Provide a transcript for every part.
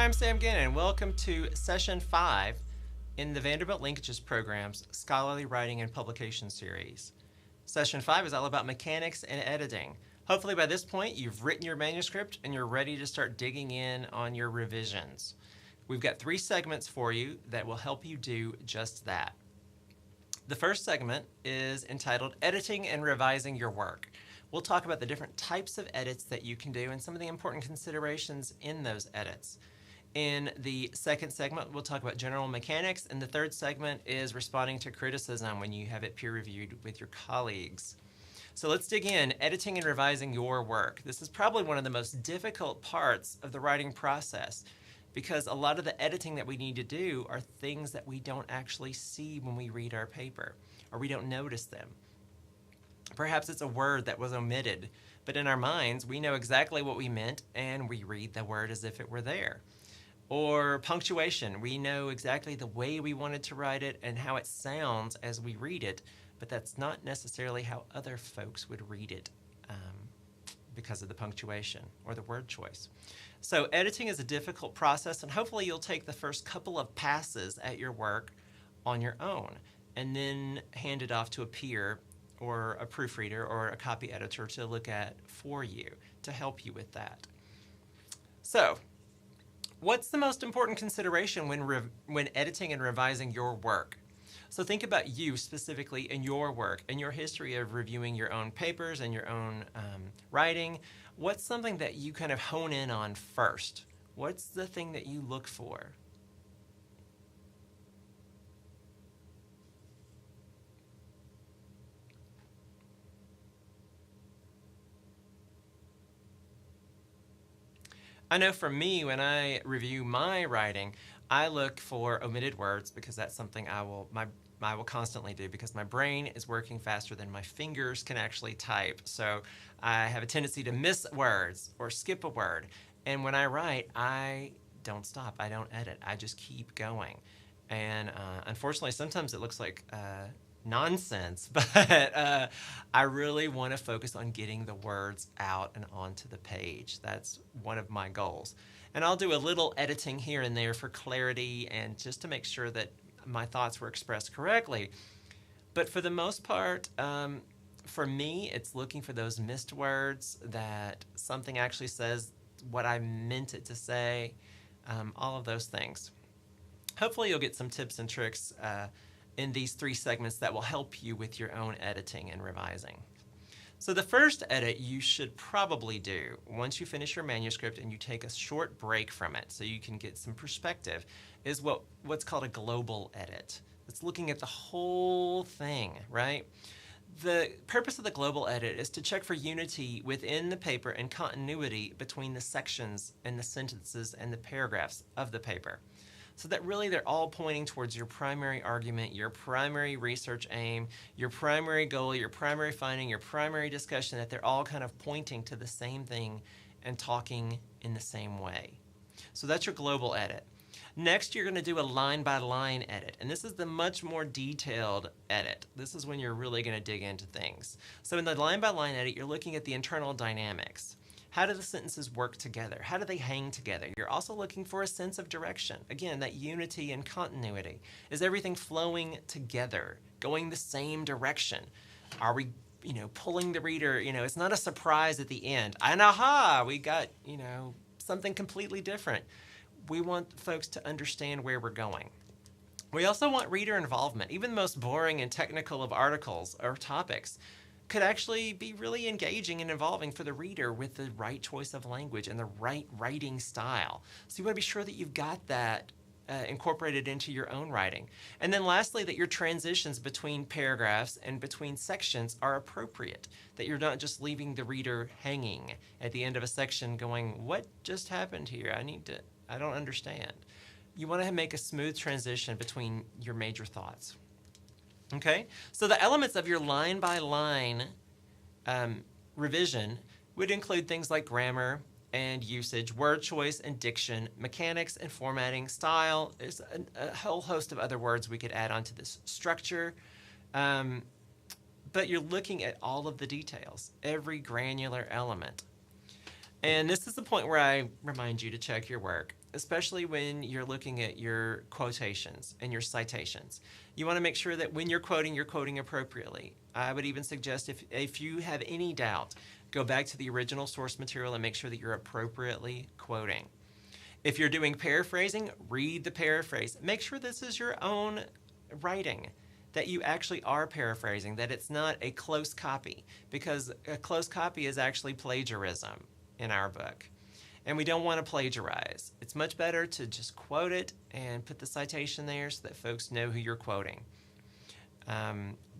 Hi, I'm Sam Gannon. Welcome to Session 5 in the Vanderbilt Linkages Program's Scholarly Writing and Publication Series. Session 5 is all about mechanics and editing. Hopefully by this point you've written your manuscript and you're ready to start digging in on your revisions. We've got 3 segments for you that will help you do just that. The first segment is entitled Editing and Revising Your Work. We'll talk about the different types of edits that you can do and some of the important considerations in those edits. In the second segment, we'll talk about general mechanics, and the third segment is responding to criticism when you have it peer-reviewed with your colleagues. So let's dig in, editing and revising your work. This is probably one of the most difficult parts of the writing process because a lot of the editing that we need to do are things that we don't actually see when we read our paper, or we don't notice them. Perhaps it's a word that was omitted, but in our minds, we know exactly what we meant, and we read the word as if it were there. Or punctuation, we know exactly the way we wanted to write it and how it sounds as we read it, but that's not necessarily how other folks would read it because of the punctuation or the word choice. So editing is a difficult process, and hopefully you'll take the first couple of passes at your work on your own and then hand it off to a peer or a proofreader or a copy editor to look at for you to help you with that. So, what's the most important consideration when editing and revising your work? So think about you specifically in your work and your history of reviewing your own papers and your own writing. What's something that you kind of hone in on first? What's the thing that you look for? I know for me, when I review my writing, I look for omitted words because that's something I will constantly do because my brain is working faster than my fingers can actually type. So I have a tendency to miss words or skip a word. And when I write, I don't stop. I don't edit. I just keep going. And unfortunately, sometimes it looks like nonsense, but I really want to focus on getting the words out and onto the page. That's one of my goals. And I'll do a little editing here and there for clarity and just to make sure that my thoughts were expressed correctly. But for the most part, for me, it's looking for those missed words, that something actually says what I meant it to say, all of those things. Hopefully you'll get some tips and tricks in these 3 segments that will help you with your own editing and revising. So the first edit you should probably do once you finish your manuscript and you take a short break from it so you can get some perspective is what's called a global edit. It's looking at the whole thing, right? The purpose of the global edit is to check for unity within the paper and continuity between the sections and the sentences and the paragraphs of the paper. So that really they're all pointing towards your primary argument, your primary research aim, your primary goal, your primary finding, your primary discussion, that they're all kind of pointing to the same thing and talking in the same way. So that's your global edit. Next, you're going to do a line-by-line edit, and this is the much more detailed edit. This is when you're really going to dig into things. So in the line-by-line edit, you're looking at the internal dynamics. How do the sentences work together? How do they hang together? You're also looking for a sense of direction. Again, that unity and continuity. Is everything flowing together, going the same direction? Are we, pulling the reader, it's not a surprise at the end. And aha, we got, something completely different. We want folks to understand where we're going. We also want reader involvement. Even the most boring and technical of articles or topics could actually be really engaging and involving for the reader with the right choice of language and the right writing style. So you want to be sure that you've got that incorporated into your own writing. And then lastly, that your transitions between paragraphs and between sections are appropriate, that you're not just leaving the reader hanging at the end of a section going, what just happened here? I don't understand. You want to make a smooth transition between your major thoughts. Okay, so the elements of your line-by-line revision would include things like grammar and usage, word choice and diction, mechanics and formatting, style. There's a whole host of other words we could add onto this structure. But you're looking at all of the details, every granular element. And this is the point where I remind you to check your work. especially when you're looking at your quotations and your citations. You want to make sure that when you're quoting appropriately. I would even suggest if you have any doubt, go back to the original source material and make sure that you're appropriately quoting. If you're doing paraphrasing, read the paraphrase. Make sure this is your own writing, that you actually are paraphrasing, that it's not a close copy, because a close copy is actually plagiarism in our book. And we don't want to plagiarize. It's much better to just quote it and put the citation there so that folks know who you're quoting.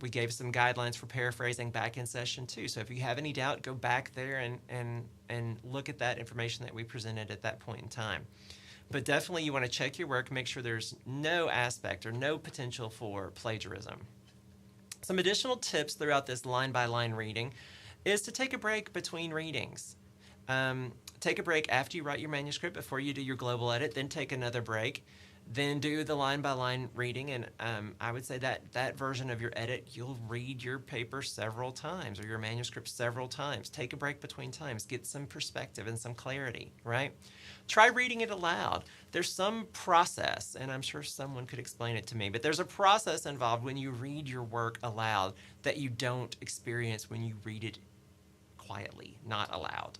We gave some guidelines for paraphrasing back in session 2. So if you have any doubt, go back there and look at that information that we presented at that point in time. But definitely you want to check your work, make sure there's no aspect or no potential for plagiarism. Some additional tips throughout this line-by-line reading is to take a break between readings. Take a break after you write your manuscript before you do your global edit, then take another break. Then do the line-by-line reading, and I would say that version of your edit, you'll read your paper several times or your manuscript several times. Take a break between times. Get some perspective and some clarity, right? Try reading it aloud. There's some process, and I'm sure someone could explain it to me, but there's a process involved when you read your work aloud that you don't experience when you read it quietly, not aloud.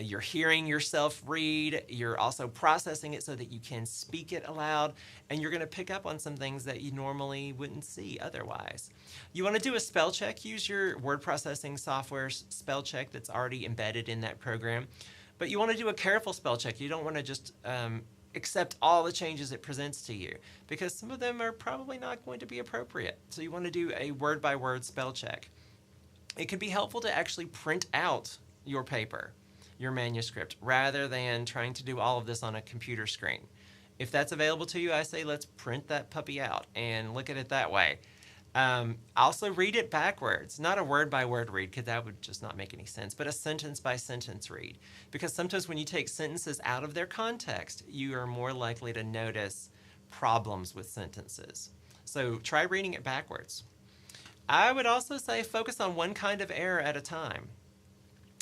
You're hearing yourself read, you're also processing it so that you can speak it aloud, and you're going to pick up on some things that you normally wouldn't see otherwise. You want to do a spell check, use your word processing software's spell check that's already embedded in that program, but you want to do a careful spell check. You don't want to just accept all the changes it presents to you, because some of them are probably not going to be appropriate. So you want to do a word-by-word spell check. It can be helpful to actually print out your paper, your manuscript, rather than trying to do all of this on a computer screen. If that's available to you, I say let's print that puppy out and look at it that way. Also read it backwards, not a word-by-word read, because that would just not make any sense, but a sentence-by-sentence read. Because sometimes when you take sentences out of their context, you are more likely to notice problems with sentences. So try reading it backwards. I would also say focus on one kind of error at a time.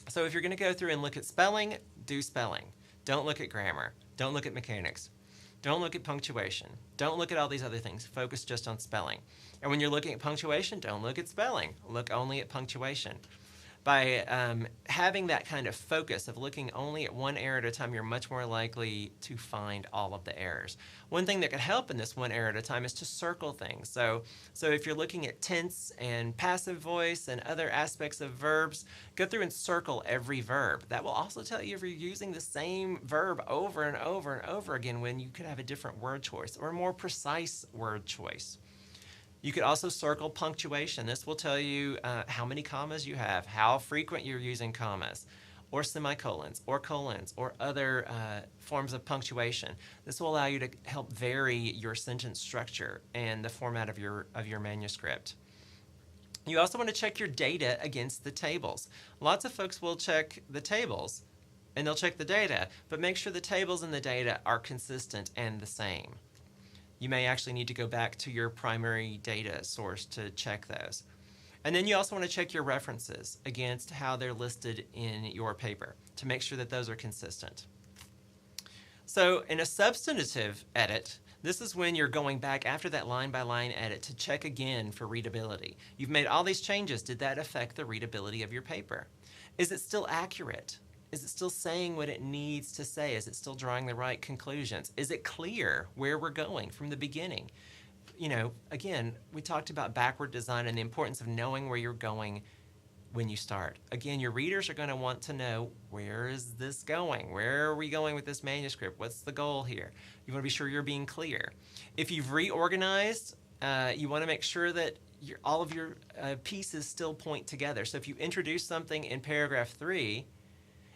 So if you're going to go through and look at spelling, do spelling. Don't look at grammar. Don't look at mechanics. Don't look at punctuation. Don't look at all these other things. Focus just on spelling. And when you're looking at punctuation, don't look at spelling. Look only at punctuation. By having that kind of focus of looking only at one error at a time, you're much more likely to find all of the errors. One thing that could help in this one error at a time is to circle things. So if you're looking at tense and passive voice and other aspects of verbs, go through and circle every verb. That will also tell you if you're using the same verb over and over and over again when you could have a different word choice or a more precise word choice. You could also circle punctuation. This will tell you how many commas you have, how frequent you're using commas, or semicolons, or colons, or other forms of punctuation. This will allow you to help vary your sentence structure and the format of your manuscript. You also want to check your data against the tables. Lots of folks will check the tables, and they'll check the data, but make sure the tables and the data are consistent and the same. You may actually need to go back to your primary data source to check those. And then you also want to check your references against how they're listed in your paper to make sure that those are consistent. So in a substantive edit, this is when you're going back after that line-by-line edit to check again for readability. You've made all these changes. Did that affect the readability of your paper? Is it still accurate? Is it still saying what it needs to say? Is it still drawing the right conclusions? Is it clear where we're going from the beginning? You know, again, we talked about backward design and the importance of knowing where you're going when you start. Again, your readers are going to want to know, where is this going? Where are we going with this manuscript? What's the goal here? You want to be sure you're being clear. If you've reorganized, you want to make sure that all of your pieces still point together. So if you introduce something in paragraph 3,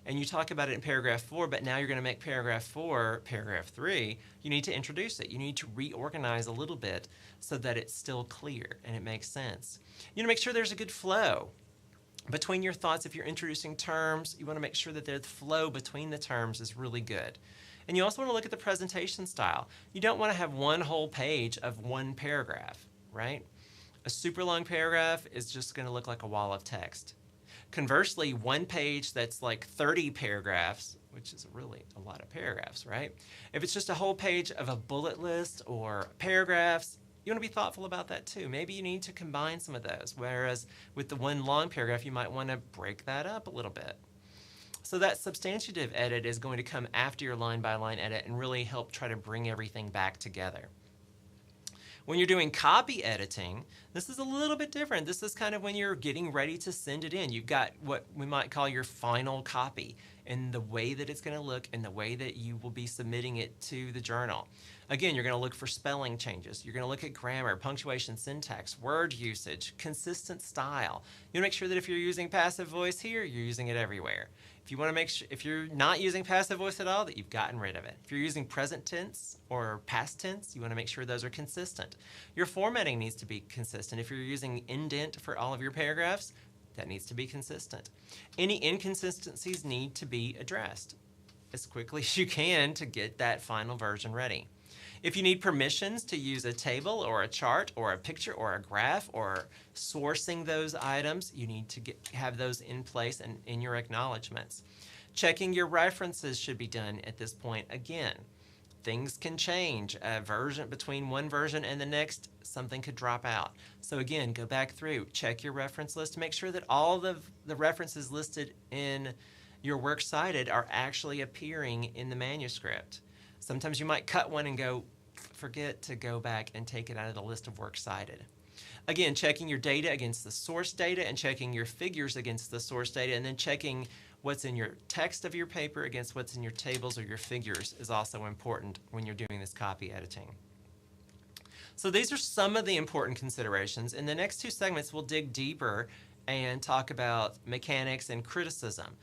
and you talk about it in paragraph 4, but now you're going to make paragraph 4 paragraph 3, you need to introduce it. You need to reorganize a little bit so that it's still clear and it makes sense. You want to make sure there's a good flow between your thoughts. If you're introducing terms, you want to make sure that the flow between the terms is really good. And you also want to look at the presentation style. You don't want to have one whole page of one paragraph, right? A super long paragraph is just going to look like a wall of text. Conversely, one page that's like 30 paragraphs, which is really a lot of paragraphs, right? If it's just a whole page of a bullet list or paragraphs, you want to be thoughtful about that too. Maybe you need to combine some of those, whereas with the one long paragraph, you might want to break that up a little bit. So that substantive edit is going to come after your line-by-line edit and really help try to bring everything back together. When you're doing copy editing, this is a little bit different. This is kind of when you're getting ready to send it in. You've got what we might call your final copy and the way that it's going to look and the way that you will be submitting it to the journal. Again, you're going to look for spelling changes. You're going to look at grammar, punctuation, syntax, word usage, consistent style. You'll make sure that if you're using passive voice here, you're using it everywhere. If you want to make sure, if you're not using passive voice at all, that you've gotten rid of it. If you're using present tense or past tense, you want to make sure those are consistent. Your formatting needs to be consistent. If you're using indent for all of your paragraphs, that needs to be consistent. Any inconsistencies need to be addressed as quickly as you can to get that final version ready. If you need permissions to use a table or a chart or a picture or a graph or sourcing those items, you need to have those in place and in your acknowledgments. Checking your references should be done at this point again. Things can change. A version between one version and the next, something could drop out. So again, go back through, check your reference list, make sure that all of the references listed in your works cited are actually appearing in the manuscript. Sometimes you might cut one and go, forget to go back and take it out of the list of works cited. Again, checking your data against the source data and checking your figures against the source data, and then checking what's in your text of your paper against what's in your tables or your figures is also important when you're doing this copy editing. So these are some of the important considerations. In the next two segments, we'll dig deeper and talk about mechanics and criticism.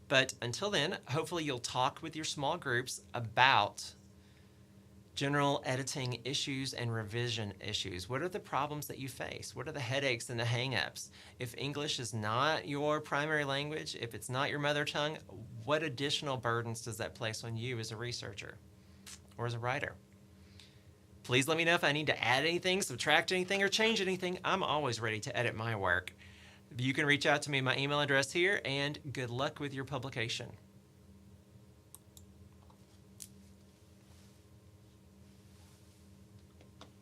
But until then, hopefully you'll talk with your small groups about general editing issues and revision issues. What are the problems that you face? What are the headaches and the hang-ups? If English is not your primary language, if it's not your mother tongue, what additional burdens does that place on you as a researcher or as a writer? Please let me know if I need to add anything, subtract anything, or change anything. I'm always ready to edit my work. You can reach out to me, my email address here, and good luck with your publication.